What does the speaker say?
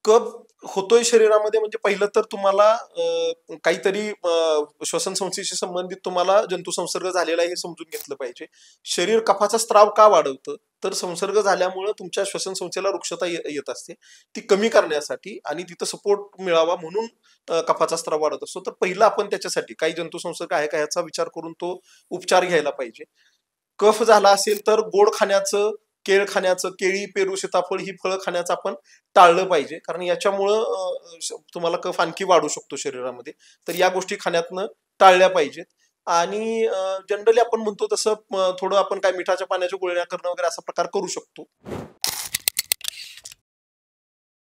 कफ होतोय शरीरामध्ये म्हणजे पहिलं तर तुम्हाला काहीतरी श्वसन संस्थेशी संबंधित तुम्हाला जंतू संसर्ग झालेला आहे हे समजून घेतलं पाहिजे. शरीर कफाचा स्त्राव का वाढवतं, तर संसर्ग झाल्यामुळे तुमच्या श्वसन संस्थेला रुक्षता येत असते, ती कमी करण्यासाठी आणि तिथं सपोर्ट मिळावा म्हणून कफाचा स्त्राव वाढत असतो. तर पहिलं आपण त्याच्यासाठी काही जंतू संसर्ग आहे का याचा विचार करून तो उपचार घ्यायला पाहिजे. कफ झाला असेल तर गोड खाण्याचं, केळ खाण्याचं, केळी, पेरू, सीताफळ ही फळं खाण्याचं आपण टाळलं पाहिजे, कारण याच्यामुळं तुम्हाला कफ आणखी वाढू शकतो शरीरामध्ये. तर या गोष्टी खाण्यातनं टाळल्या पाहिजेत. आणि जनरली आपण म्हणतो तसं थोडं आपण काय मिठाच्या पाण्याच्या गुळण्या करणं वगैरे असा प्रकार करू शकतो.